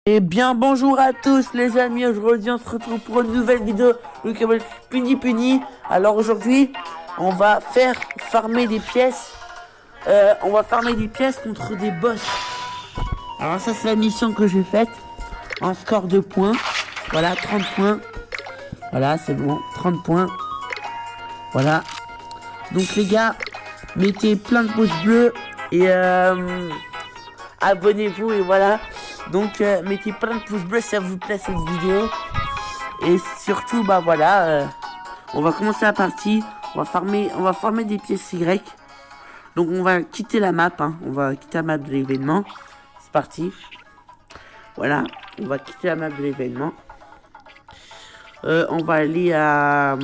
Eh bien bonjour à tous les amis, aujourd'hui on se retrouve pour une nouvelle vidéo de Puni Puni. Alors aujourd'hui on va faire farmer des pièces. On va farmer des pièces contre des boss. Alors ça c'est la mission que j'ai faite. En score de points. Voilà, 30 points. Voilà, c'est bon, 30 points. Voilà. Donc les gars, mettez plein de pouces bleus et abonnez-vous et voilà. Donc mettez plein de pouces bleus si ça vous plaît cette vidéo. Et surtout bah voilà, on va commencer la partie. On va farmer des pièces Y. Donc on va quitter la map, hein. On va quitter la map de l'événement. C'est parti. Voilà, on va quitter la map de l'événement. On va aller à...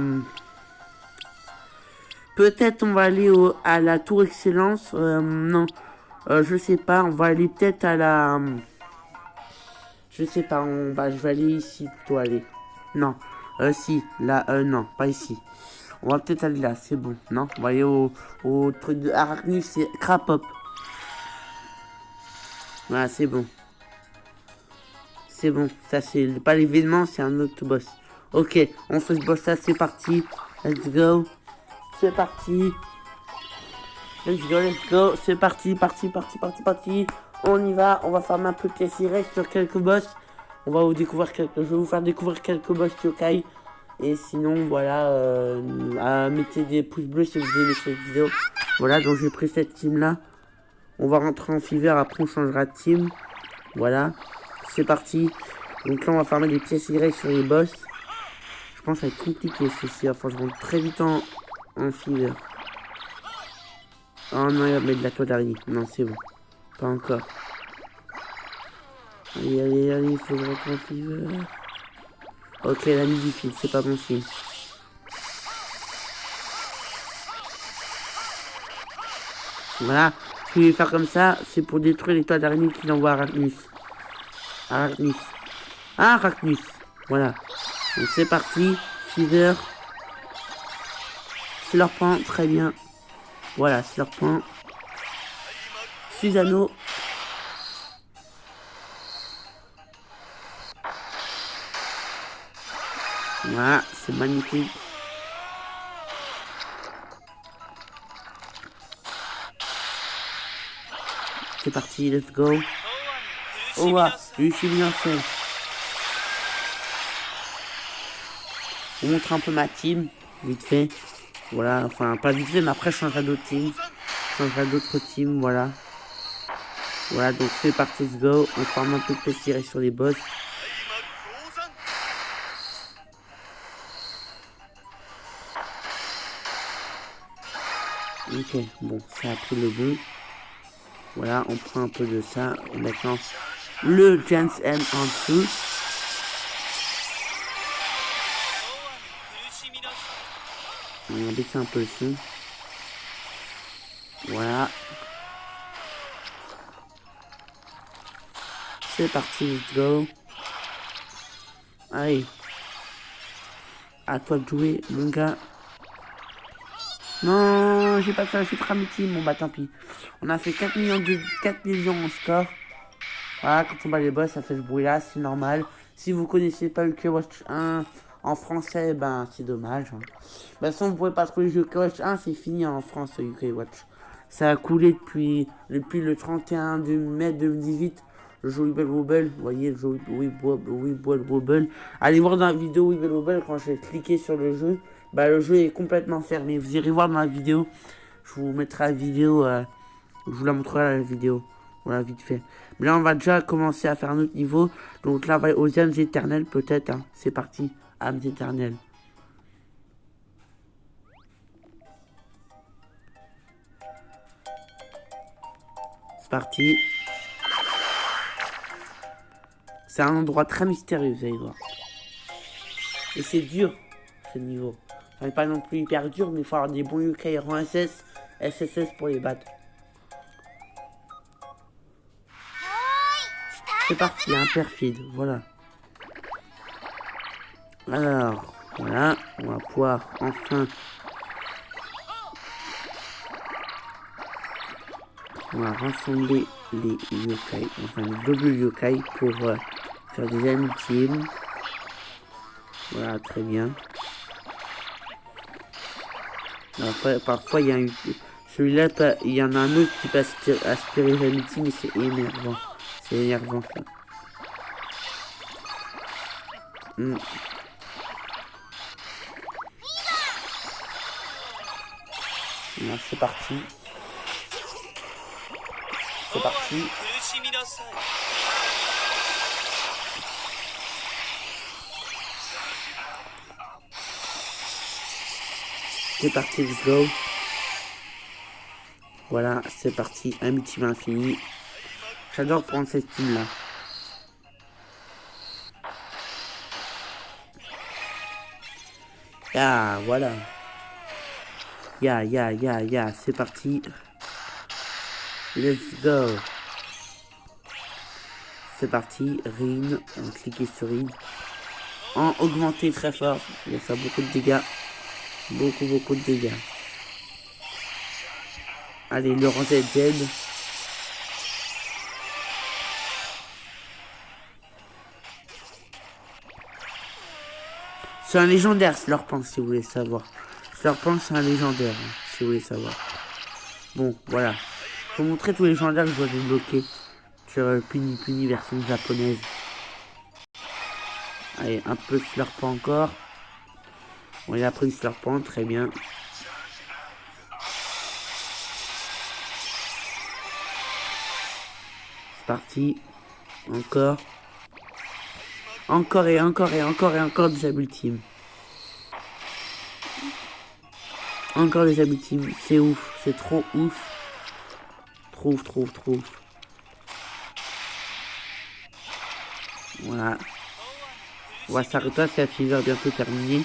Peut-être on va aller à la tour excellence. Non, je sais pas. On va aller peut-être à la... Je sais pas, je vais aller ici plutôt, aller. Non, si, là, non, pas ici. On va peut-être aller là, c'est bon, non? On va aller au truc de Arachnus, c'est Crapop. Voilà, c'est bon. C'est bon, ça c'est pas l'événement, c'est un autre boss. Ok, on fait ce boss là, c'est parti. Let's go. C'est parti. Let's go. C'est parti, parti. On y va, on va farmer un peu de pièces directes sur quelques boss. On va vous découvrir je vais vous faire découvrir quelques boss yokai. Et sinon, voilà, mettez des pouces bleus si vous aimez cette vidéo. Voilà, donc j'ai pris cette team là. On va rentrer en fever, après on changera de team. Voilà, c'est parti. Donc là, on va farmer des pièces Y sur les boss. Je pense que ça va être compliqué ceci. Enfin, je rentre très vite en fever. Oh non, il va mettre de la toile d'araignée. Non, c'est bon. Pas encore. Allez, il faut que je rentre en fever. Ok, la mise du fil, c'est pas bon signe. Voilà, ce que je vais faire comme ça, c'est pour détruire les toiles d'araignée qu'il envoie à Arachnus. Arachnus. Voilà. Donc c'est parti. Fever. C'est leur point, très bien. Voilà, c'est leur point. Susano. Voilà, c'est magnifique. C'est parti, let's go. Oh, je suis bien fait. On montre un peu ma team, vite fait. Voilà, enfin, pas vite fait, mais après, je changerai d'autres teams. Voilà. Voilà, donc c'est parti, let's go. On forme un peu de pièces sur les boss. Ok, bon, ça a pris le bon. Voilà, on prend un peu de ça. Et maintenant, le Jans M en dessous. On va baisser un peu le son. Voilà. C'est parti, let's go. Allez. À toi de jouer, mon gars. Non, j'ai pas fait assez de team. Bon bah tant pis. On a fait 4 millions en score. Voilà, quand on bat les boss, ça fait ce bruit là, c'est normal. Si vous connaissez pas UK Watch 1 en français, ben c'est dommage. Hein. De toute façon, vous pouvez pas trouver UK Watch 1, c'est fini en France, UK Watch. Ça a coulé depuis le 31 mai 2018. Le jeu Weeble Wobble, vous voyez le jeu Weeble Wobble. Allez voir dans la vidéo Weeble Wobble, quand j'ai cliqué sur le jeu, bah le jeu est complètement fermé. Vous irez voir dans la vidéo, je vous mettrai la vidéo, je vous la montrerai à la vidéo. Voilà, vite fait. Mais là, on va déjà commencer à faire un autre niveau. Donc là, on va aller aux âmes éternelles, peut-être. Hein. C'est parti. Âmes éternelles. C'est parti. C'est un endroit très mystérieux, vous allez voir. Et c'est dur, ce niveau. Enfin, pas non plus hyper dur, mais il faut avoir des bons UK rang SS, SSS pour les battre. C'est parti, un perfide, voilà. Alors, voilà, on va pouvoir enfin... On va rassembler les yokai, enfin les double yokai pour Faire des amitiés. Voilà, très bien. Après, parfois, il y a une... Celui-là, il y en a un autre qui peut aspirer les amitiés, mais c'est énervant. C'est énervant, ça. C'est parti. C'est parti. C'est parti, let's go. Voilà, c'est parti. Amityville infini. J'adore prendre cette team là. Ah, voilà. Ya, c'est parti. Let's go. C'est parti. Ring. On va cliquer sur Ring. En augmenté très fort. Il ça beaucoup de dégâts. Beaucoup de dégâts. Allez, le rang ZZ. C'est un légendaire, Slurpant, si vous voulez savoir. Slurpant, c'est un légendaire, si vous voulez savoir. Bon, voilà. Je vais vous montrer tous les légendaires que je dois débloquer sur Puni Puni version japonaise. Allez, un peu de Slurpant encore. Bon, il a pris le Slurpant, très bien. C'est parti. Encore. Encore des abultimes. Encore des abultimes. C'est ouf. C'est trop ouf. Trop ouf. Voilà. On va s'arrêter parce que la fille va bientôt terminer.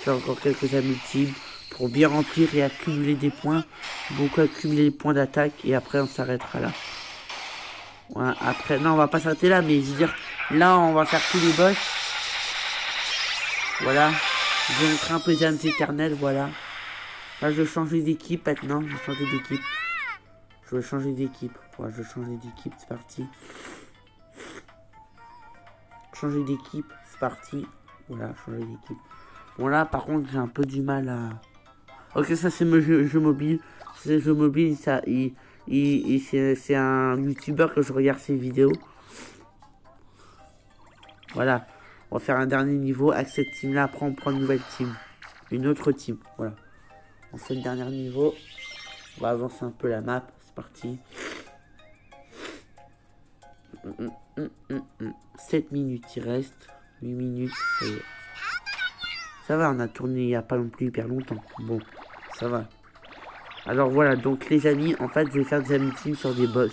Faire encore quelques abultimes pour bien remplir et accumuler des points. Beaucoup accumuler les points d'attaque. Et après on s'arrêtera là. Voilà. Après, non, on va pas s'arrêter là, mais je veux dire, là on va faire tous les boss. Voilà. Je vais montrer un peu les âmes éternelles, voilà. Là, je vais changer d'équipe maintenant. Je vais changer d'équipe. Voilà, je vais changer d'équipe, c'est parti. Changer d'équipe, c'est parti. Voilà, changer d'équipe. Bon, là, par contre, j'ai un peu du mal à... Ok, ça, c'est mon jeu mobile. C'est jeu mobile, ça... c'est un youtubeur que je regarde ses vidéos. Voilà. On va faire un dernier niveau avec cette team là. Après on prend une nouvelle team. Une autre team. Voilà. On fait le dernier niveau. On va avancer un peu la map. C'est parti. 7 minutes il reste. 8 minutes. Ça y est. Ça va, on a tourné il n'y a pas non plus hyper longtemps. Bon, ça va. Alors voilà, donc les amis, en fait je vais faire des amis sur des boss.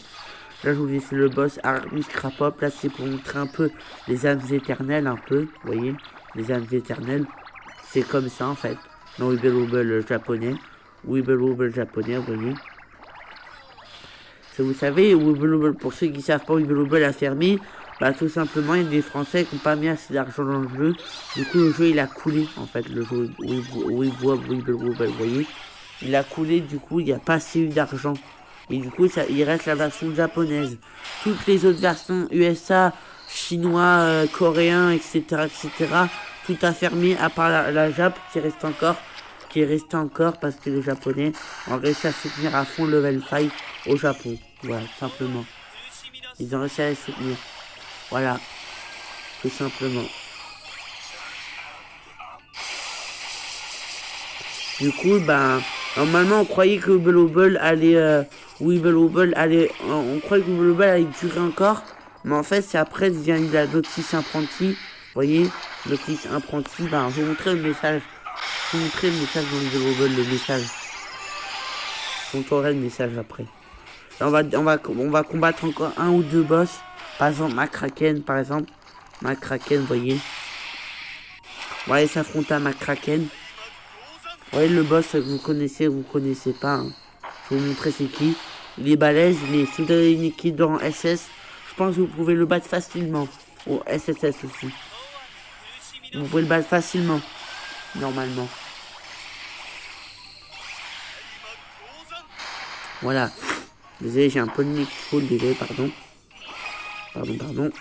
Là je vous laisse le boss Argus Crapop. Là c'est pour montrer un peu les âmes éternelles un peu. Vous voyez, les âmes éternelles. C'est comme ça en fait. Dans Weeble Wobble japonais. Weeble Wobble japonais, vous voyez. Vous savez, Weeble Wobble, pour ceux qui ne savent pas, Weeble Wobble a fermé. Bah tout simplement, il y a des Français qui n'ont pas mis assez d'argent dans le jeu. Du coup le jeu il a coulé en fait. Le jeu Weeble Wobble, vous voyez. Il a coulé, du coup il n'y a pas assez eu d'argent. Et du coup ça, il reste la version japonaise. Toutes les autres versions USA, chinois, coréens, etc. Tout a fermé à part la Jap qui reste encore parce que les Japonais ont réussi à soutenir à fond Level 5 au Japon. Voilà, tout simplement. Ils ont réussi à les soutenir. Voilà, tout simplement. Du coup, ben, normalement, on croyait que Weeble Wobble allait, on croyait que Weeble Wobble allait durer encore, mais en fait, c'est après, il y a eu la notice apprenti, vous voyez, notice apprenti, ben, je vais vous montrer le message, dans Weeble Wobble, le message. Je vous montrerai le message après. Là, on va combattre encore un ou deux boss, par exemple, McCracken, vous voyez. On va aller s'affronter à McCracken. Vous voyez le boss que vous connaissez pas. Hein. Je vais vous montrer c'est qui. Il est balèze, mais si vous avez une équipe dans SS, je pense que vous pouvez le battre facilement. Au SSS aussi. Vous pouvez le battre facilement. Normalement. Voilà. Désolé, j'ai un peu de micro, désolé, pardon. Pardon.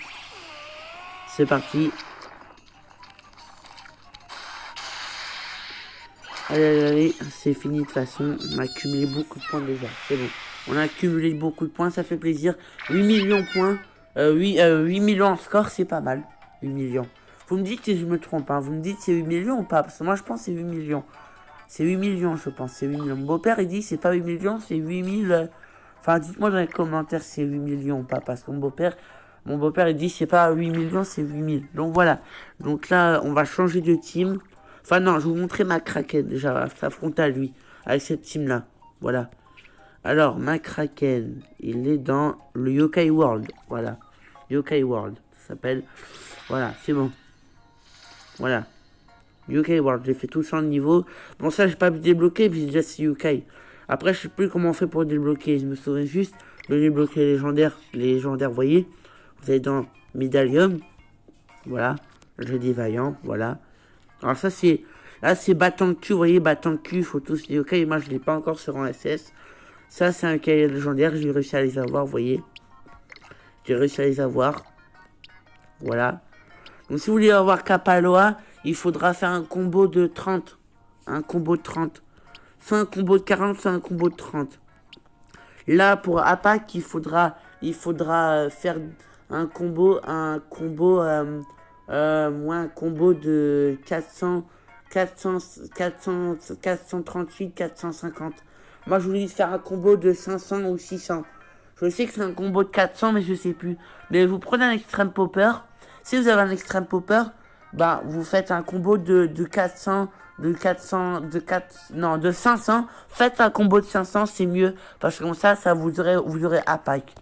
C'est parti. Allez, c'est fini de toute façon. On a accumulé beaucoup de points déjà. C'est bon. On a accumulé beaucoup de points, ça fait plaisir. 8 millions de points. 8 millions en score, c'est pas mal. 8 millions. Vous me dites si je me trompe, hein. Vous me dites c'est 8 millions ou pas? Parce que moi je pense que c'est 8 millions. C'est 8 millions, je pense. C'est 8 millions. Mon beau-père, il dit c'est pas 8 millions, c'est 8000. Enfin, dites-moi dans les commentaires si c'est 8 millions ou pas. Parce que mon beau-père, il dit c'est pas 8 millions, c'est 8000. Donc voilà. Donc là, on va changer de team. Enfin non, je vais vous montrer ma Kraken déjà, s'affronter à lui, avec cette team-là. Voilà. Alors, ma Kraken, il est dans le Yokai World. Voilà. Yokai World, ça s'appelle. Voilà, c'est bon. Voilà. Yokai World, j'ai fait tout ça en niveau. Bon, ça, j'ai pas pu débloquer, puis déjà c'est Yokai. Après, je sais plus comment on fait pour débloquer. Je me souviens juste de débloquer les légendaires, vous voyez. Vous allez dans Médallium. Voilà. J'ai des vaillants, voilà. Alors ça c'est... Là c'est battant de cul, vous voyez, battant de cul, il faut tous les yokai. Moi je l'ai pas encore sur un SS. Ça c'est un yokai légendaire, j'ai réussi à les avoir, vous voyez. J'ai réussi à les avoir. Voilà. Donc si vous voulez avoir Kapaloa, il faudra faire un combo de 30. Un combo de 30. Soit un combo de 40, soit un combo de 30. Là pour Apak, il faudra faire un combo un combo de 438, 450. Moi, je voulais faire un combo de 500 ou 600. Je sais que c'est un combo de 400, mais je sais plus. Mais vous prenez un extreme popper. Si vous avez un extreme popper, bah, vous faites un combo de 400, de 500. Faites un combo de 500, c'est mieux. Parce que comme ça vous aurez Apak.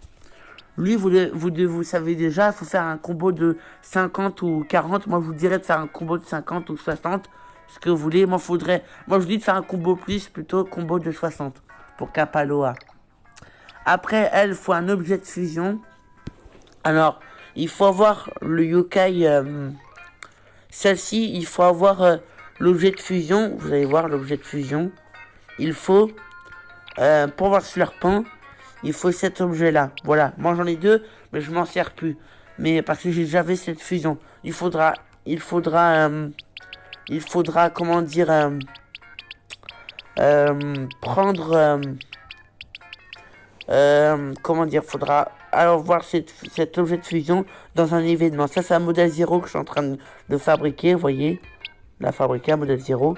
Lui, vous savez déjà, il faut faire un combo de 50 ou 40. Moi, je vous dirais de faire un combo de 50 ou 60. Ce que vous voulez. Moi, je vous dis de faire un combo plus, plutôt combo de 60. Pour Kapaloa. Après, elle, il faut un objet de fusion. Alors, il faut avoir le yokai. Celle-ci, il faut avoir l'objet de fusion. Vous allez voir l'objet de fusion. Il faut, pour voir Slurpant, il faut cet objet-là. Voilà. Moi, j'en ai deux, mais je m'en sers plus. Mais parce que j'ai déjà fait cette fusion. Il faudra, comment dire, prendre, comment dire, faudra alors voir cet objet de fusion dans un événement. Ça, c'est un modèle 0 que je suis en train de fabriquer, vous voyez. La fabriquer, un modèle 0.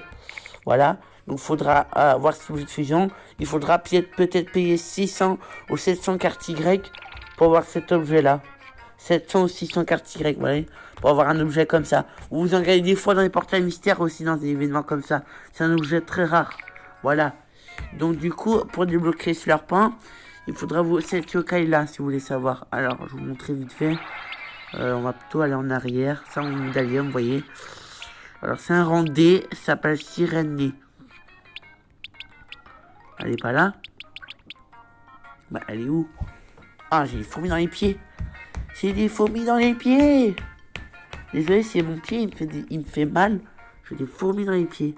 Voilà. Donc, il faudra voir cet objet de fusion. Il faudra peut-être payer 600 ou 700 cartes Y pour avoir cet objet-là. 700 ou 600 cartes Y, voilà. Pour avoir un objet comme ça. Vous en gagnez des fois dans les portails mystères aussi, dans des événements comme ça. C'est un objet très rare. Voilà. Donc, du coup, pour débloquer Slurpant, il faudra cette yokai-là, si vous voulez savoir. Alors, je vais vous montrer vite fait. On va plutôt aller en arrière. Ça, on médaillum, vous voyez. Alors, c'est un rang D. Ça s'appelle Sirène. Elle est pas là. Bah, elle est où? Ah, j'ai des fourmis dans les pieds. J'ai des fourmis dans les pieds. Désolé, c'est mon pied, il me fait mal. J'ai des fourmis dans les pieds.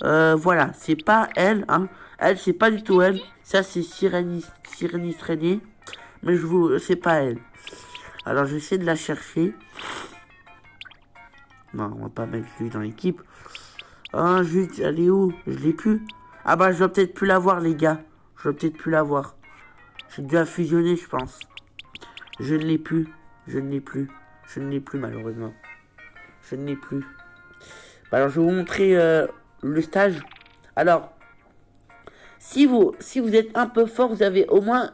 Voilà, c'est pas elle, hein. Elle, c'est pas du tout elle. Ça, c'est Sirénistrainé. Mais c'est pas elle. Alors, j'essaie de la chercher. Non, on va pas mettre lui dans l'équipe. Ah, juste, elle est où? Je l'ai plus. Ah bah, je dois peut-être plus la voir, les gars. Je dois peut-être plus la voir. J'ai dû la fusionner, je pense. Je ne l'ai plus. Je ne l'ai plus. Je ne l'ai plus, malheureusement. Je ne l'ai plus. Bah, alors, je vais vous montrer le stage. Alors, si vous êtes un peu fort, vous avez au moins,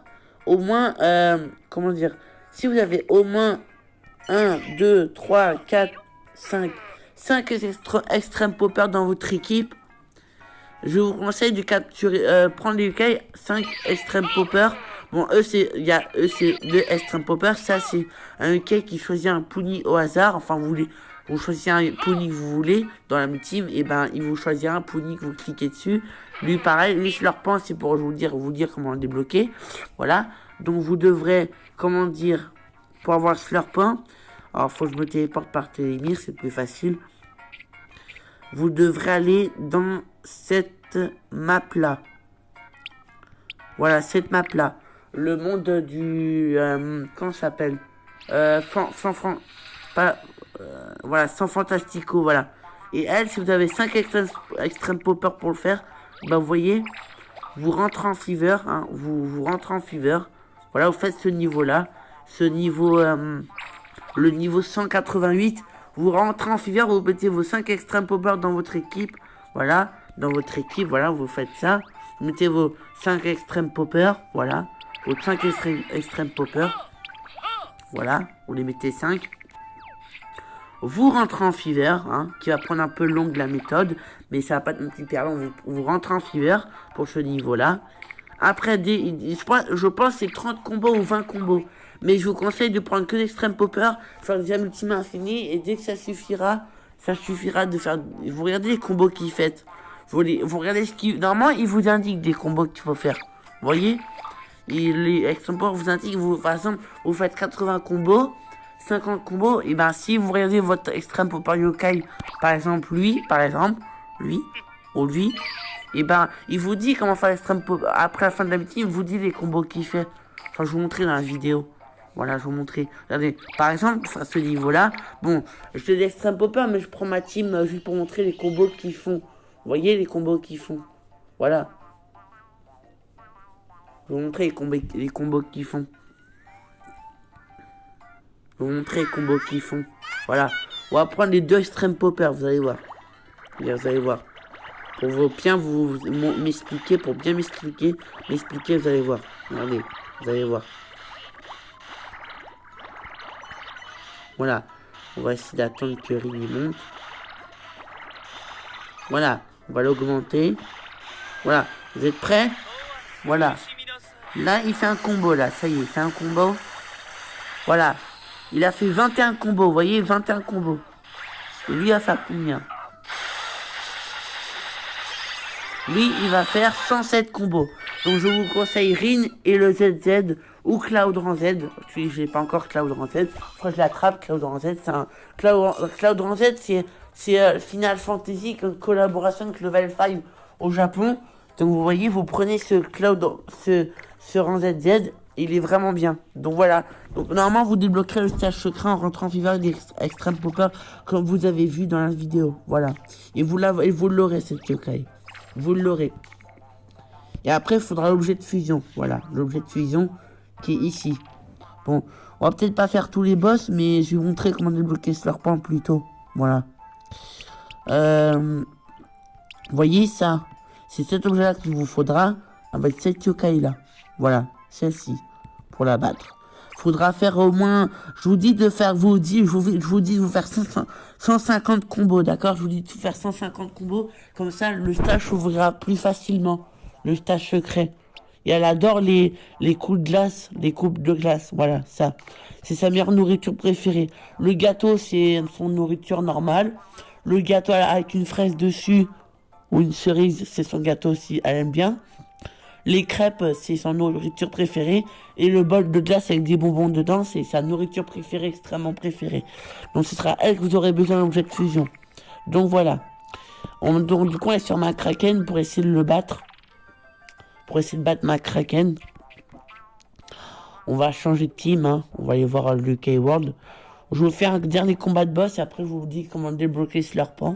comment dire, si vous avez au moins 1, 2, 3, 4, 5 extrême popper dans votre équipe, je vous conseille de capturer, prendre les UK, 5 extreme popper. Bon, eux, c'est 2 extreme popper. Ça, c'est un UK qui choisit un pony au hasard. Enfin, vous choisissez un pony que vous voulez dans la même team. Et ben, il vous choisira un pony que vous cliquez dessus. Lui, pareil, lui, je leur pense, c'est pour vous dire comment le débloquer. Voilà. Donc, vous devrez, comment dire, pour avoir Slurpant. Alors, faut que je me téléporte par Télémir, c'est plus facile. Vous devrez aller dans cette map-là. Voilà, cette map-là. Le monde du... comment ça s'appelle Pas, voilà, sans fantastico, voilà. Et elle, si vous avez 5 extrême popper pour le faire, bah vous voyez, vous rentrez en fever, hein, vous rentrez en fever. Voilà, vous faites ce niveau-là. Ce niveau, le niveau 188. Vous rentrez en fever, vous mettez vos 5 extrême popper dans votre équipe. Voilà, dans votre équipe, voilà, vous faites ça. Vous mettez vos 5 extrême popper, voilà. Vos 5 extrême popper. Voilà, vous les mettez 5. Vous rentrez en fever, hein, qui va prendre un peu long de la méthode, mais ça va pas être hyper long. Vous rentrez en fever pour ce niveau-là. Après, je pense c'est 30 combos ou 20 combos. Mais je vous conseille de prendre que l'extrême popper, faire des ultime infini, et dès que ça suffira de faire... Vous regardez les combos qu'il fait. Vous regardez ce qu'il... Normalement, il vous indique des combos qu'il faut faire. Vous voyez, les extrême popper vous indiquent, par exemple, vous faites 80 combos, 50 combos, et ben si vous regardez votre extrême popper yokai, par exemple, lui, ou lui, et ben il vous dit comment faire l'extrême popper. Après la fin de la vidéo, il vous dit les combos qu'il fait. Enfin, je vous montrer dans la vidéo. Voilà, je vous montrer. Regardez, par exemple, à ce niveau-là, bon, je fais l'extrême popper, mais je prends ma team juste pour montrer les combos qu'ils font. Vous voyez les combos qu'ils font. Voilà. Je vais vous montrer les combos qu'ils font. Je vais vous montrer les combos qu'ils font. Voilà. On va prendre les 2 extrême popper, vous allez voir. Vous allez voir. Pour bien vous m'expliquer, pour bien m'expliquer, vous allez voir. Regardez, vous allez voir. Voilà. On va essayer d'attendre que Rini monte. Voilà. On va l'augmenter. Voilà. Vous êtes prêts? Voilà. Là, il fait un combo, là. Ça y est, il fait un combo. Voilà. Il a fait 21 combos. Vous voyez, 21 combos. Et lui, il va faire combien? Lui, il va faire 107 combos. Donc, je vous conseille Rin et le ZZ ou Cloud Z. J'ai pas encore Cloud Z. Faut que je l'attrape, Cloud Z. C'est un Cloud Z, c'est Final Fantasy, une collaboration avec Level 5 au Japon. Donc, vous voyez, vous prenez ce Ran ZZ. Il est vraiment bien. Donc voilà. Donc normalement vous débloquerez le stage secret en rentrant en fever des extrême popper comme vous avez vu dans la vidéo. Voilà. Et vous l'aurez cette yokai. Vous l'aurez. Et après il faudra l'objet de fusion. Voilà. L'objet de fusion qui est ici. Bon. On va peut-être pas faire tous les boss, mais je vais vous montrer comment débloquer Slurpant plus tôt. Voilà. Voyez ça. C'est cet objet là qu'il vous faudra avec cette yokai là. Voilà. Celle-ci, pour la battre. Faudra faire au moins, je vous dis de faire, je vous dis de vous faire 150 combos, d'accord? Je vous dis de faire 150 combos, comme ça le stage s'ouvrira plus facilement, le stage secret. Et elle adore les coupes de glace, voilà, ça. C'est sa meilleure nourriture préférée. Le gâteau, c'est son nourriture normale. Le gâteau avec une fraise dessus, ou une cerise, c'est son gâteau aussi, elle aime bien. Les crêpes, c'est son nourriture préférée. Et le bol de glace avec des bonbons dedans, c'est sa nourriture préférée, extrêmement préférée. Donc ce sera elle que vous aurez besoin d'objet de fusion. Donc voilà. Donc du coup, on est sur ma Kraken pour essayer de le battre. Pour essayer de battre ma Kraken. On va changer de team, hein. On va aller voir le K-World. Je vais vous faire un dernier combat de boss et après je vous dis comment débloquer Slurpant.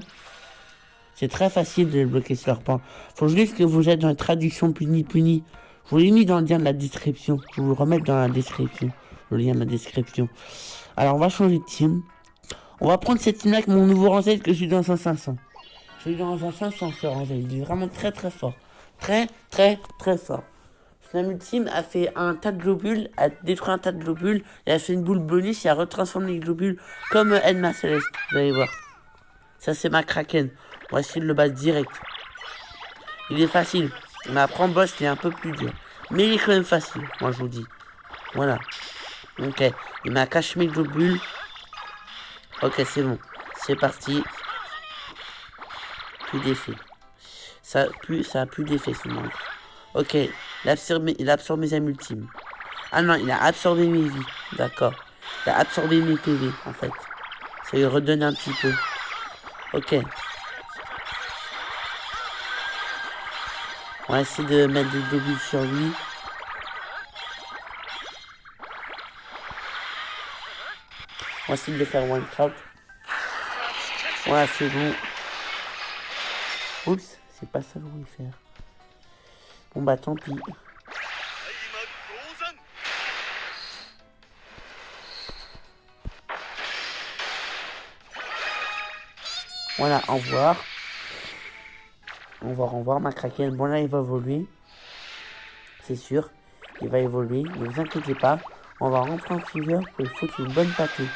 C'est très facile de débloquer Slurpant. Faut juste que vous êtes dans la traduction puni. Je vous l'ai mis dans le lien de la description. Je vais vous le remettre dans la description. Le lien de la description. Alors, on va changer de team. On va prendre cette team-là avec mon nouveau Ranzed que je suis dans un 500. Je suis dans un 500 ce Ranzed. Il est vraiment très fort. Très fort. Slam Ultime a fait un tas de globules, a détruit un tas de globules. Et a fait une boule bonus et a retransformé les globules comme Edma Céleste. Vous allez voir. Ça, c'est ma Kraken. On va essayer de le battre direct. Il est facile. Mais après en boss, il est un peu plus dur. Mais il est quand même facile, moi je vous dis. Voilà. Ok. Il m'a caché mes globules. Ok, c'est bon. C'est parti. Plus d'effet. Ça a plus d'effet ce moment. Ok. Il a absorbé mes âmes ultimes. Ah non, il a absorbé mes vies. D'accord. Il a absorbé mes PV, en fait. Ça lui redonne un petit peu. Ok. On va essayer de mettre des globules sur lui. On va essayer de le faire one shot. Voilà, c'est bon. Oups, c'est pas ça que je voulais faire. Bon bah tant pis. Voilà, au revoir. Au revoir, ma Kraken. Bon là, il va évoluer. C'est sûr. Il va évoluer. Ne vous inquiétez pas. On va rentrer en fever pour lui foutre une bonne pâtée.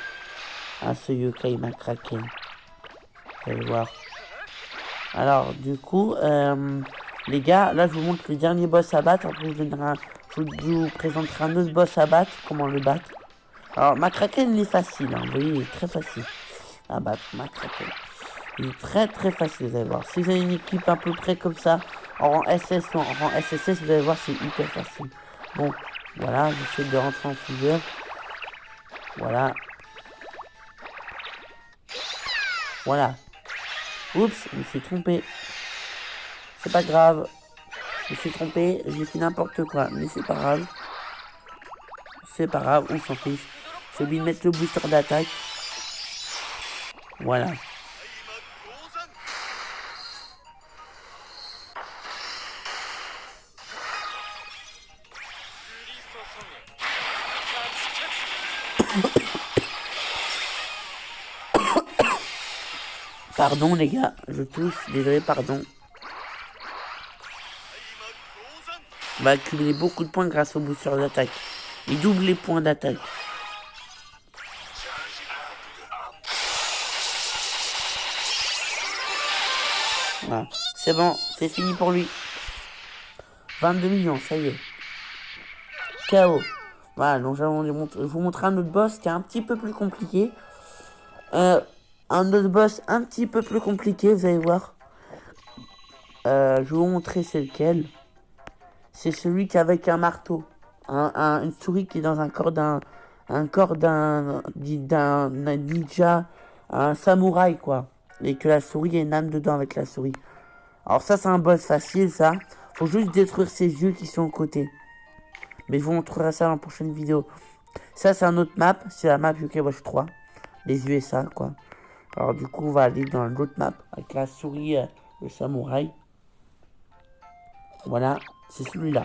À ce yokai, ma Kraken. Vous allez voir. Alors, du coup, les gars, là, je vous montre le dernier boss à battre. Après, je vous présenterai un autre boss à battre. Comment le battre. Alors, ma Kraken, il est facile. Hein, vous voyez, il est très facile à battre, ma Kraken. Il est très très facile, vous allez voir. Si vous avez une équipe à peu près comme ça, en rang SS ou en rang SSS, vous allez voir, c'est hyper facile. Bon, voilà, j'essaie de rentrer en fever. Voilà. Voilà. Oups, je me suis trompé. C'est pas grave. Je me suis trompé, j'ai fait n'importe quoi, mais c'est pas grave. C'est pas grave, on s'en fiche. J'ai oublié de mettre le booster d'attaque. Voilà. Pardon les gars, je tousse, désolé, pardon. On va accumuler beaucoup de points grâce au booster d'attaque. Il double les points d'attaque. Voilà. C'est bon, c'est fini pour lui. 22 millions, ça y est. KO. Voilà, donc je vous montrer un autre boss qui est un petit peu plus compliqué. Un autre boss un petit peu plus compliqué, vous allez voir. Je vais vous montrer c'est lequel. C'est celui qui est avec un marteau. Une souris qui est dans un corps d'un ninja, un samouraï quoi. Et que la souris, il y a une âme dedans avec la souris. Alors ça c'est un boss facile ça. Faut juste détruire ses yeux qui sont aux côtés. Mais je vous montrerai ça dans la prochaine vidéo. Ça c'est un autre map, c'est la map UK Watch 3. Les USA quoi. Alors du coup on va aller dans l'autre map avec la souris, le samouraï. Voilà, c'est celui-là.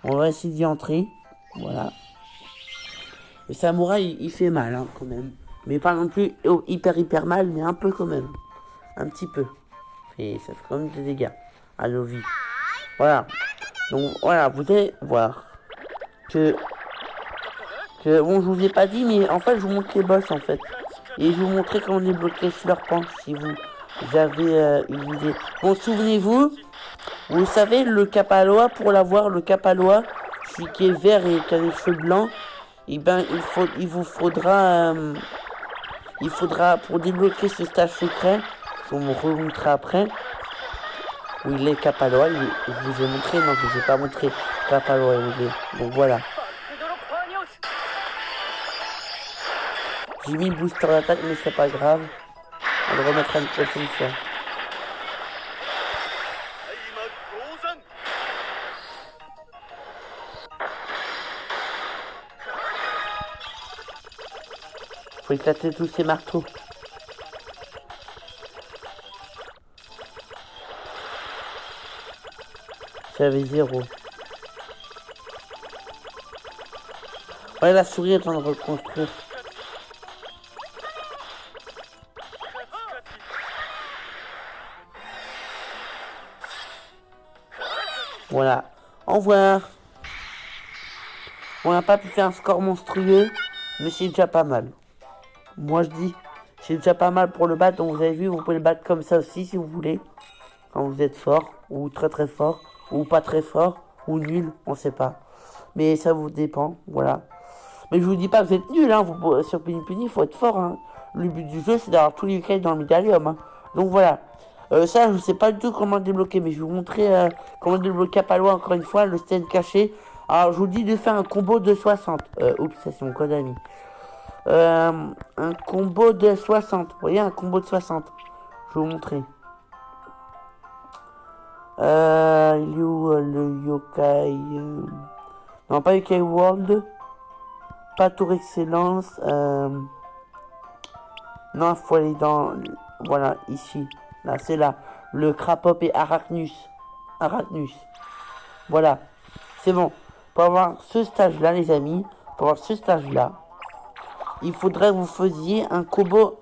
On va essayer d'y entrer. Voilà. Le samouraï il fait mal hein, quand même. Mais pas non plus hyper mal, mais un peu quand même. Un petit peu. Et ça fait quand même des dégâts à nos vies. Voilà. Donc voilà, vous allez voir que bon, je vous ai pas dit, mais en fait, je vous montre les boss en fait. Et je vous montrer comment débloquer Slurpant si vous avez une idée. Bon, souvenez-vous, vous savez, le Kapaloa, pour l'avoir, le Kapaloa, celui qui est vert et qui a les cheveux blancs, et ben il faudra pour débloquer ce stage secret, je vous remontrerai après. Où il est Kapaloa, je vous ai montré, non je vous ai pas montré Kapaloa où il est. Donc voilà. J'ai mis booster d'attaque mais c'est pas grave. On le remettra une prochaine fois. Faut éclater tous ces marteaux. J'avais 0. Ouais, la souris est en train de reconstruire. Voilà. Au revoir. On n'a pas pu faire un score monstrueux, mais c'est déjà pas mal. Moi je dis, c'est déjà pas mal pour le battre. Donc vous avez vu, vous pouvez le battre comme ça aussi si vous voulez. Quand vous êtes fort, ou très fort, ou pas très fort, ou nul, on sait pas. Mais ça vous dépend, voilà. Mais je vous dis pas que vous êtes nul, hein. Sur Puni, il faut être fort, hein. Le but du jeu, c'est d'avoir tous les clés dans le médaillum, hein. Donc voilà. Ça, je sais pas du tout comment débloquer, mais je vais vous montrer comment débloquer Kapaloa encore une fois, le stand caché. Alors, je vous dis de faire un combo de 60. Oups, ça c'est mon code ami. Un combo de 60. Vous voyez, un combo de 60. Je vais vous montrer. Il est où le yokai Non, pas yokai world. Pas tour excellence. Non, faut aller dans... Voilà, ici. Là, c'est là. Le Crapop et Arachnus. Arachnus. Voilà. C'est bon. Pour avoir ce stage-là, les amis, pour avoir ce stage-là, il faudrait que vous faisiez un combo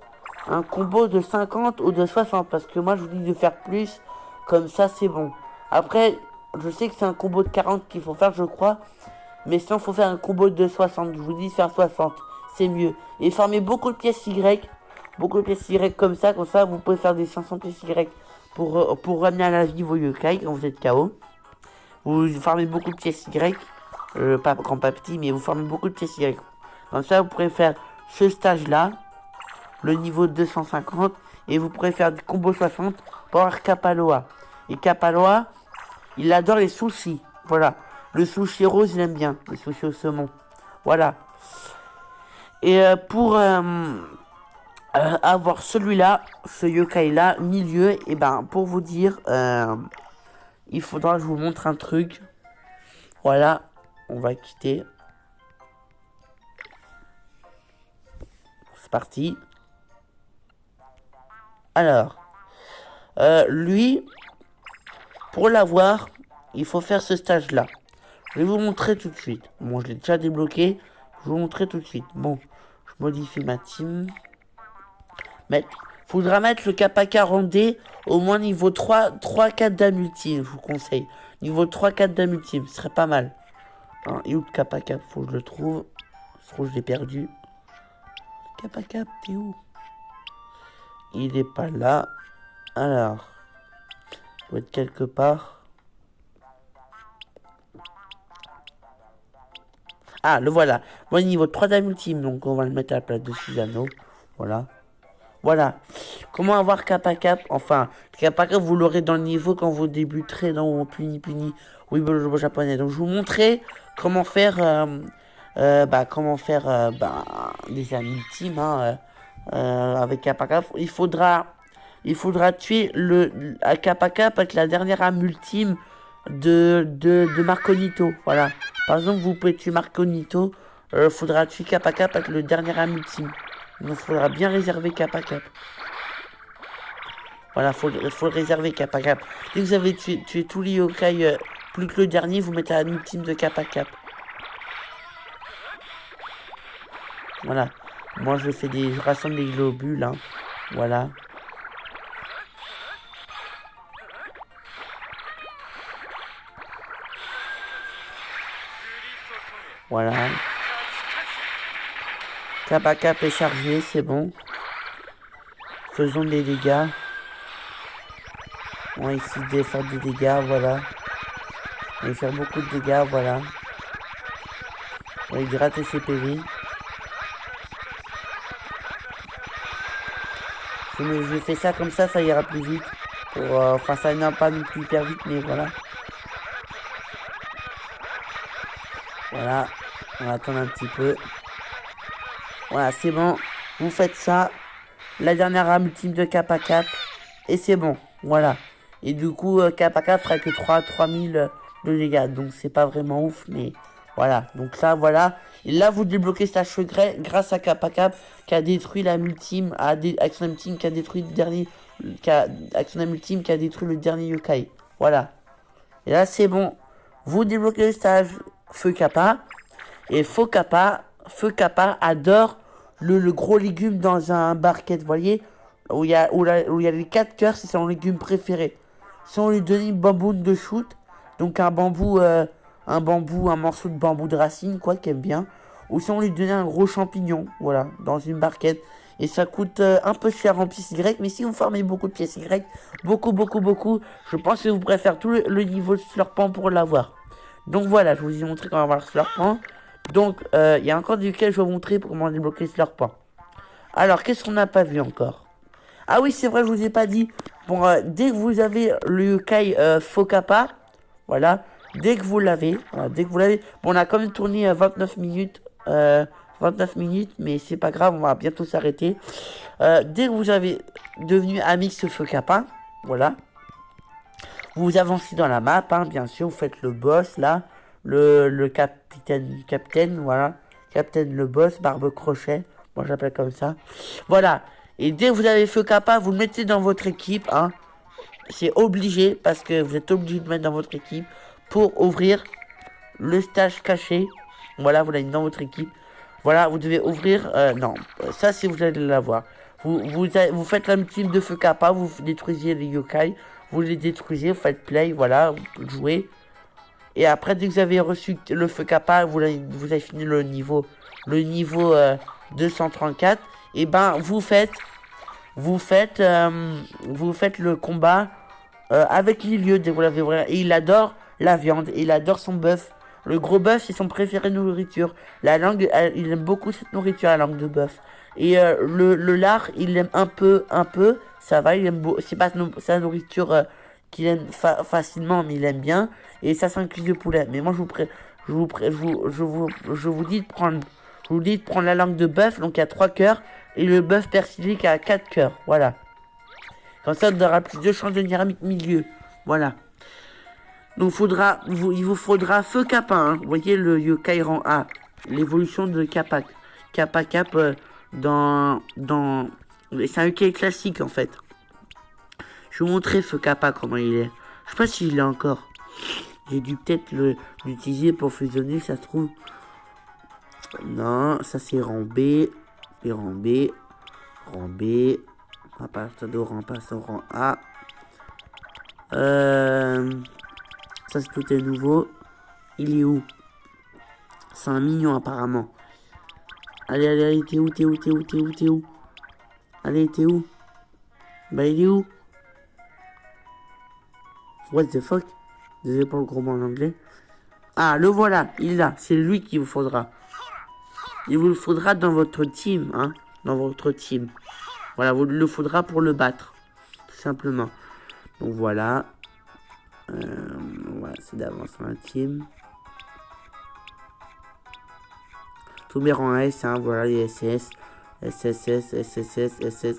de 50 ou de 60. Parce que moi, je vous dis de faire plus. Comme ça, c'est bon. Après, je sais que c'est un combo de 40 qu'il faut faire, je crois. Mais sinon, il faut faire un combo de 60. Je vous dis faire 60. C'est mieux. Et farmer beaucoup de pièces Y. Beaucoup de pièces Y comme ça. Comme ça, vous pouvez faire des 500 pièces Y pour ramener à la vie vos yokai quand vous êtes KO. Vous farmez beaucoup de pièces Y. Pas grand, pas petit, mais vous farmez beaucoup de pièces Y. Comme ça, vous pourrez faire ce stage-là. Le niveau 250. Et vous pourrez faire du combo 60 pour avoir Kapaloa. Et Kapaloa, il adore les sushis. Voilà. Le sushi rose, il aime bien. Les sushis au saumon. Voilà. Et pour avoir celui-là, ce yokai-là, milieu, et ben pour vous dire, il faudra que je vous montre un truc. Voilà. On va quitter. C'est parti. Alors. Lui, pour l'avoir, il faut faire ce stage-là. Je vais vous montrer tout de suite. Bon, je l'ai déjà débloqué. Je vais vous montrer tout de suite. Bon, je modifie ma team. Faudra mettre le Kappa 40D au moins niveau 3-4 d'âme ultime, je vous conseille. Niveau 3-4 d'âme ultime, ce serait pas mal. Hein, et où le Kappa Cap, faut que je le trouve. Je trouve que je l'ai perdu. Kappa Cap, t'es où? Il est pas là. Alors, il doit être quelque part. Ah, le voilà. Bon, niveau 3 d'âme ultime, donc on va le mettre à la place de Susano. Voilà. Voilà. Comment avoir Kappa Cap? Enfin, Kappa Cap, vous l'aurez dans le niveau quand vous débuterez dans Puni Puni. Oui, bon, japonais. Donc, je vous montrer comment faire, des amis ultimes, hein, avec Kappa Cap. Il faudra tuer le Kappa Cap avec la dernière âme ultime de Marconito. Voilà. Par exemple, vous pouvez tuer Marconito. Faudra tuer Kappa Cap avec le dernier âme ultime. Donc, il faudra bien réserver Kappa Cap. Voilà, faut le réserver Kappa Cap. Dès que vous avez tué tous les yokai, plus que le dernier, vous mettez l'âme ultime de Kappa Cap. Voilà. Moi, je fais je rassemble des globules, hein. Voilà. Voilà. Kappa Cap est chargé, c'est bon. Faisons des dégâts. On va essayer de faire des dégâts, voilà. On va faire beaucoup de dégâts, voilà. On va hydrater ses PV. Je fais ça comme ça ira plus vite. Enfin, ça n'ira pas non plus hyper vite, mais voilà. Voilà. On va attendre un petit peu. Voilà, c'est bon. Vous faites ça. La dernière âme ultime de Kappa Cap. Et c'est bon. Voilà. Et du coup, Kappa Cap fera que 3000 de dégâts. Donc, c'est pas vraiment ouf, mais voilà. Donc là, voilà. Et là, vous débloquez Stage Secret grâce à Kappa Cap qui a détruit l'âme ultime. Avec son âme ultime qui a détruit le dernier. Avec son âme ultime qui a détruit le dernier yokai. Voilà. Et là, c'est bon. Vous débloquez le stage Feu Kappa. Et Feu Kappa adore le gros légume dans un barquette, vous voyez, où il y a les 4 cœurs, c'est son légume préféré. Si on lui donne une bambou de shoot, donc un morceau de bambou de racine, quoi, qu'il aime bien, ou si on lui donnait un gros champignon, voilà, dans une barquette, et ça coûte un peu cher en pièces Y, mais si vous farmez beaucoup de pièces Y, beaucoup, je pense que vous pourrez faire tout le niveau de Slurpant pour l'avoir. Donc voilà, je vous ai montré comment avoir le Slurpant. Donc, il y a encore du que je vais vous montrer pour comment débloquer Slurpant. Alors, qu'est-ce qu'on n'a pas vu encore? Ah oui, c'est vrai, je vous ai pas dit. Bon, dès que vous avez le yokai Feu Kappa, voilà, dès que vous l'avez, bon, on a quand même tourné 29 minutes, mais c'est pas grave, on va bientôt s'arrêter. Dès que vous avez devenu Amix Feu Kappa, voilà, vous avancez dans la map, hein, bien sûr, vous faites le boss, là, le capitaine, voilà, capitaine le boss, barbe crochet, moi j'appelle comme ça, voilà, Et dès que vous avez feu kappa, vous le mettez dans votre équipe, hein. C'est obligé, parce que vous êtes obligé de mettre dans votre équipe pour ouvrir le stage caché. Voilà, vous l'avez dans votre équipe. Voilà, vous devez ouvrir... non, ça si vous allez l'avoir. Vous faites la team de feu kappa, vous détruisez les yokai. Vous les détruisez, vous faites play, voilà, vous jouez. Et après, dès que vous avez reçu le feu kappa, vous avez fini le niveau 234. Et ben, vous faites le combat avec Lilieux, dès que vous l'avez ouvert. Et il adore la viande, et il adore son bœuf. Le gros bœuf, c'est son préféré nourriture. La langue, il aime beaucoup cette nourriture, la langue de bœuf. Et le lard, il l'aime un peu. Ça va, il aime beaucoup. C'est pas sa nourriture qu'il aime facilement, mais il aime bien. Et ça, c'est un cuisse de poulet. Mais moi, je vous dis de prendre la langue de bœuf, donc il y a 3 cœurs. Et le bœuf persilique a 4 cœurs. Voilà. Comme ça, on aura plus de chances de venir avec milieu. Voilà. Donc il vous faudra feu kappa, hein. Vous voyez le yokai rang A, l'évolution de kappa. Kappa cap c'est un yokai classique en fait. Je vais vous montrer feu kappa comment il est. Je sais pas s'il est encore. J'ai dû peut-être l'utiliser pour fusionner, ça se trouve. Non, ça c'est rang B. Et rang B. Rang B. On passe au rang A. Ça c'est tout est nouveau. Il est où? C'est un mignon apparemment. Allez, t'es où? Allez, t'es où? Bah il est où? What the fuck? Désolé pour le gros mot en anglais. Ah, le voilà, il est là. C'est lui qu'il vous faudra. Il vous le faudra dans votre team, hein. Dans votre team. Voilà, vous le faudra pour le battre. Tout simplement. Donc voilà. Voilà, c'est d'avance dans la team. Tous mes rangs S, hein, voilà les SS. SSS, SSS, SS.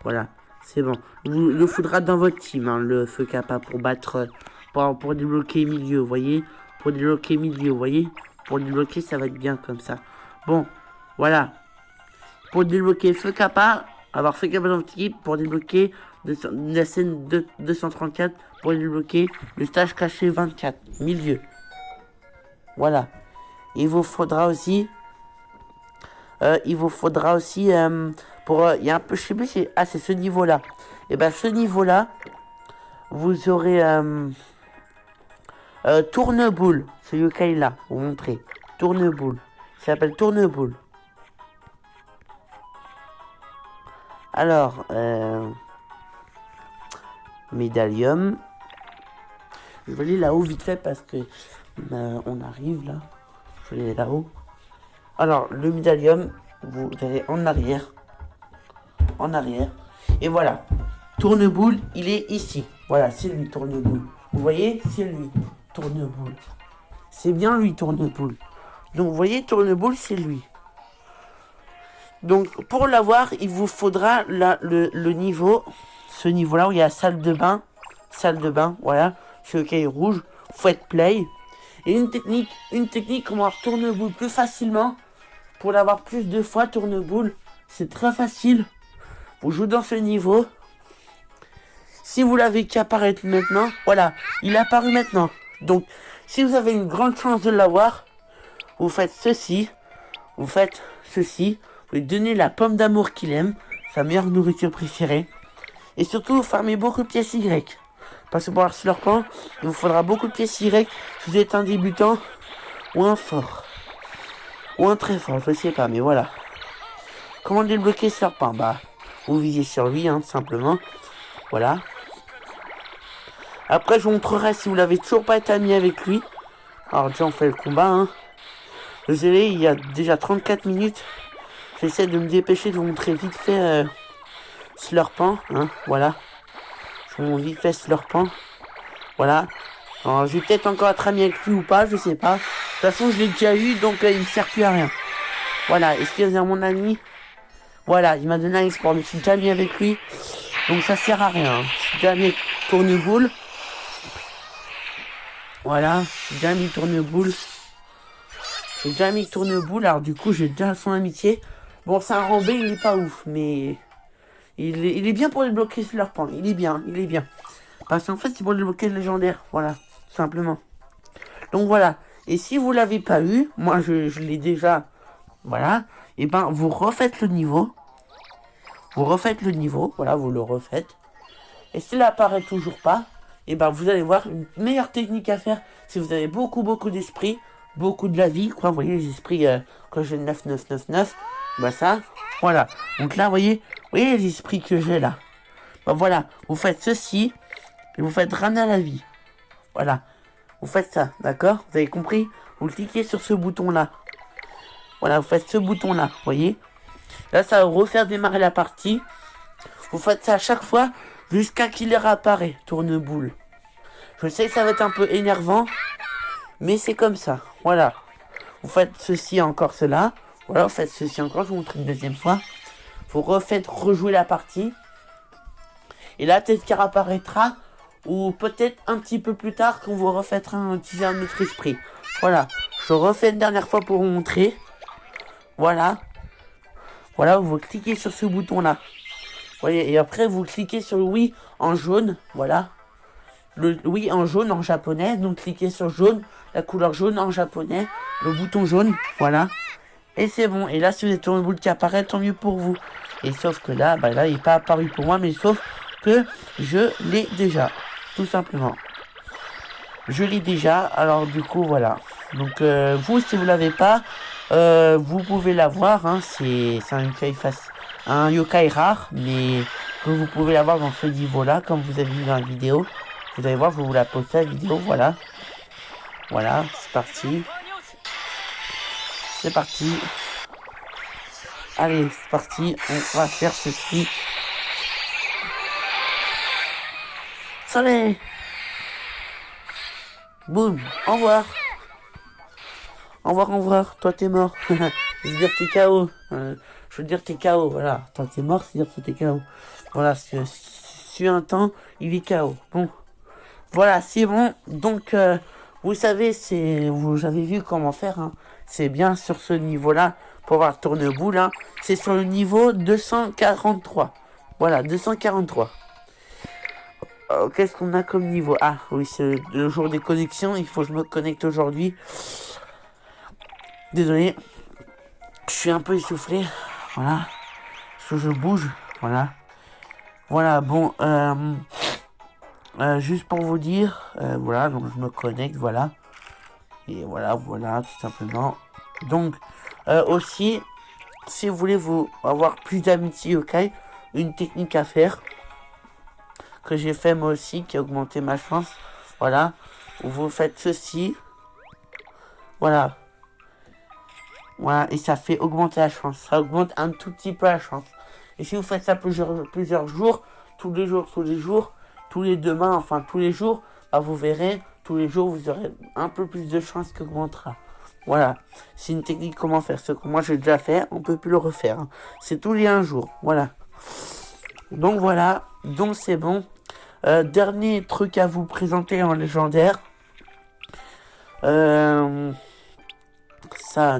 Voilà, c'est bon. Vous le faudra dans votre team, hein, le feu kappa pour battre. Pour débloquer milieu, vous voyez. Pour débloquer milieu, vous voyez. Pour débloquer, ça va être bien comme ça. Bon, voilà. Pour débloquer feu kappa, avoir feu kappa dans votre équipe, pour débloquer la scène 234, pour débloquer le stage caché 24, milieu. Voilà. Il vous faudra aussi... il y a un peu, je sais plus si... Ah, c'est ce niveau-là. Et ben, ce niveau-là, vous aurez... Tourneboule. Ce yokai-là, vous montrer. Tourneboule. Ça s'appelle Tourneboule. Alors, Médallium. Je vais aller là-haut vite fait parce que on arrive là. Je vais aller là-haut. Alors, le Médallium, vous allez en arrière. En arrière. Et voilà. Tourneboule, il est ici. Voilà, c'est lui, Tourneboule. Vous voyez, c'est lui, Tourneboule. C'est bien lui, Tourneboule. Donc, vous voyez, Tourneboule, c'est lui. Donc, pour l'avoir, il vous faudra le niveau, ce niveau-là où il y a salle de bain, voilà, ce yokai rouge, faites play. Et une technique, comment avoir Tourneboule plus facilement, pour l'avoir plus de fois, Tourneboule, c'est très facile. Vous jouez dans ce niveau. Si vous l'avez qu'apparaître maintenant, voilà, il est apparu maintenant. Donc, si vous avez une grande chance de l'avoir, vous faites ceci, vous lui donnez la pomme d'amour qu'il aime, sa meilleure nourriture préférée. Et surtout, vous farmez beaucoup de pièces Y. Parce que pour avoir Slurpant, il vous faudra beaucoup de pièces Y si vous êtes un débutant ou un fort. Ou un très fort, je sais pas, mais voilà. Comment débloquer Slurpant? Bah, vous visez sur lui, hein, tout simplement. Voilà. Après, je vous montrerai si vous l'avez toujours pas été ami avec lui. Alors, déjà, on fait le combat, hein. Désolé, il y a déjà 34 minutes. J'essaie de me dépêcher de vous montrer vite fait Slurpant, hein, voilà. Je vous montre vite fait Slurpant. Voilà. Alors, je vais peut-être encore être ami avec lui ou pas, je sais pas. De toute façon, je l'ai déjà eu, donc il ne sert plus à rien. Voilà, est-ce qu'il est mon ami? Voilà, il m'a donné un export, mais je suis déjà ami avec lui. Donc ça sert à rien. Je suis déjà ami avec Tourneboule. Voilà, je suis déjà ami avec Tourneboule. J'ai déjà mis Tourneboule, alors du coup j'ai déjà son amitié. Bon, c'est un rang B, il est pas ouf, mais Il est bien pour débloquer Slurpant. Il est bien. Parce qu'en fait, c'est pour débloquer le légendaire. Voilà, tout simplement. Donc voilà. Et si vous l'avez pas eu, moi je l'ai déjà. Voilà. Et ben, vous refaites le niveau. Voilà, vous le refaites. Et s'il apparaît toujours pas, et ben vous allez voir une meilleure technique à faire si vous avez beaucoup d'esprits, beaucoup de la vie, quoi. Vous voyez les esprits que j'ai 9999, bah ça, voilà. Donc là, vous voyez les esprits que j'ai là. Bah voilà, vous faites ceci et vous faites ramener à la vie. Voilà, vous faites ça, d'accord? Vous avez compris? Vous cliquez sur ce bouton là. Voilà, vous faites ce bouton là, vous voyez? Là, ça va refaire démarrer la partie. Vous faites ça à chaque fois jusqu'à qu'il réapparaît, tourne-boule. Je sais que ça va être un peu énervant, mais c'est comme ça. Voilà. Vous faites ceci encore cela. Voilà, vous faites ceci encore. Je vous montre une deuxième fois. Vous refaites rejouer la partie. Et là, peut-être qu'il réapparaîtra. Ou peut-être un petit peu plus tard quand vous refaites utiliser un autre esprit. Voilà. Je refais une dernière fois pour vous montrer. Voilà. Voilà, vous cliquez sur ce bouton-là. Vous voyez, et après, vous cliquez sur le oui en jaune. Voilà. Le oui en jaune en japonais. Donc, cliquez sur jaune. La couleur jaune en japonais. Le bouton jaune. Voilà. Et c'est bon. Et là, si vous êtes sur une boule qui apparaît, tant mieux pour vous. Et sauf que là, bah là, il n'est pas apparu pour moi. Mais sauf que je l'ai déjà. Tout simplement. Je l'ai déjà. Alors, du coup, voilà. Donc, vous, si vous l'avez pas, vous pouvez l'avoir. Hein, c'est un yokai rare. Mais que vous pouvez l'avoir dans ce niveau-là. Comme vous avez vu dans la vidéo. Vous allez voir, je vais vous la poster la vidéo. Voilà. Voilà, c'est parti. C'est parti. Allez, c'est parti. On va faire ceci. Soleil. Boum. Au revoir. Au revoir. Toi, t'es mort. Je veux dire, t'es KO. Je veux dire, t'es KO. Voilà. Toi, t'es mort, c'est-à-dire que t'es KO. Voilà. Sur un temps, il est KO. Bon. Voilà, c'est bon. Donc, vous savez, vous avez vu comment faire. Hein. C'est bien sur ce niveau-là. Pour voir tourne-boule. Hein. C'est sur le niveau 243. Voilà, 243. Qu'est-ce qu'on a comme niveau? Ah, oui, c'est le jour des connexions. Il faut que je me connecte aujourd'hui. Désolé. Je suis un peu essoufflé. Voilà. Parce que je bouge. Voilà. Voilà, bon. Juste pour vous dire. Voilà, donc je me connecte. Voilà. Et voilà, tout simplement. Donc, aussi, si vous voulez vous avoir plus d'amitié, ok, une technique à faire. Que j'ai fait moi aussi, qui a augmenté ma chance. Voilà. Vous faites ceci. Voilà. Voilà. Et ça fait augmenter la chance. Ça augmente un tout petit peu la chance. Et si vous faites ça plusieurs jours, tous les jours, tous les demain, enfin tous les jours, bah, vous verrez, tous les jours, vous aurez un peu plus de chance qui augmentera. Voilà. C'est une technique comment faire. Ce que moi j'ai déjà fait, on peut plus le refaire. Hein. C'est tous les un jour. Voilà. Donc voilà. Donc c'est bon. Dernier truc à vous présenter en légendaire. Ça,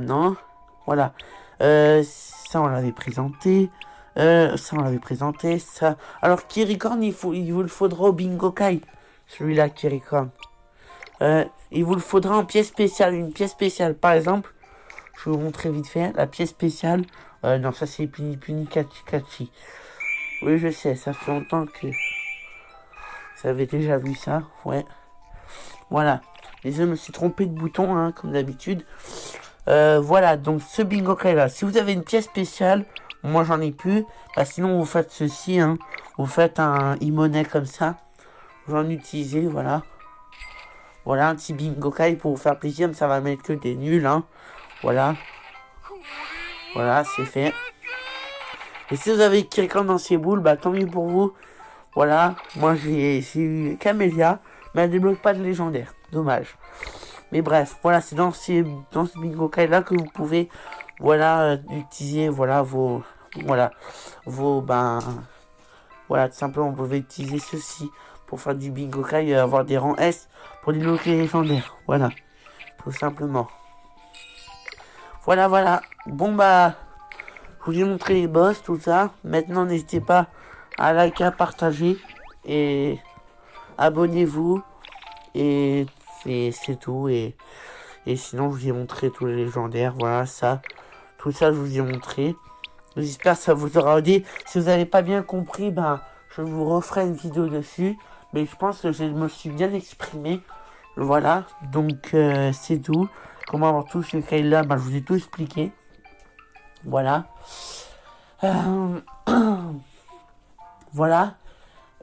non. Voilà. Ça, on l'avait présenté. Ça. Alors, Kirikorn, il vous le faudra au Bingo Kai. Celui-là, Kirikorn. Il vous le faudra en pièce spéciale. Une pièce spéciale, par exemple. Je vais vous montrer vite fait. La pièce spéciale. Non, ça, c'est Punikachi. Oui, je sais. Ça fait longtemps que... Vous avez déjà vu ça, ouais. Voilà. Désolé, je me suis trompé de bouton, hein, comme d'habitude. Voilà, donc ce bingo Kai là. Si vous avez une pièce spéciale, moi j'en ai plus. Bah, sinon, vous faites ceci, hein. Vous faites un e-money comme ça. Vous en utilisez, voilà. Voilà, un petit bingo Kai pour vous faire plaisir, mais ça va mettre que des nuls, hein. Voilà. Voilà, c'est fait. Et si vous avez quelqu'un dans ces boules, bah tant mieux pour vous. Voilà, moi j'ai eu Camélia, mais elle débloque pas de légendaire. Dommage. Mais bref, voilà, c'est dans ce bingo Kai là que vous pouvez, voilà, utiliser, voilà, voilà, tout simplement, vous pouvez utiliser ceci pour faire du bingo Kai et avoir des rangs S pour débloquer les légendaires. Voilà, tout simplement. Voilà. Bon bah, je vous ai montré les boss, tout ça. Maintenant, n'hésitez pas à liker, à partager. Et abonnez-vous. Et c'est tout. Et sinon, je vous ai montré tous les légendaires. Voilà, ça. Tout ça, je vous ai montré. J'espère que ça vous aura aidé. Si vous n'avez pas bien compris, ben, je vous referai une vidéo dessus. Mais je pense que je me suis bien exprimé. Voilà. Donc, c'est tout. Comment avoir tout ce là, ben, je vous ai tout expliqué. Voilà. Voilà.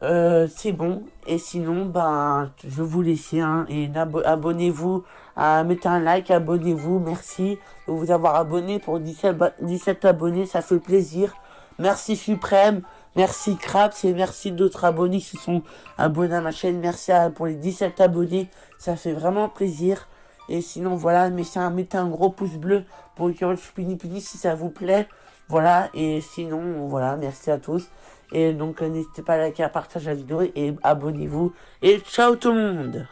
C'est bon. Et sinon, ben, je vous laisse. Hein, et abonnez-vous. Mettez un like, abonnez-vous. Merci de vous avoir abonné pour 17 abonnés. Ça fait plaisir. Merci Suprême. Merci Craps. Et merci d'autres abonnés qui sont abonnés à ma chaîne. Merci pour les 17 abonnés. Ça fait vraiment plaisir. Et sinon, voilà. Mettez un gros pouce bleu pour Encourage Puni Puni si ça vous plaît. Voilà. Et sinon, voilà. Merci à tous. Et donc, n'hésitez pas à liker, à partager la vidéo et abonnez-vous. Et ciao tout le monde!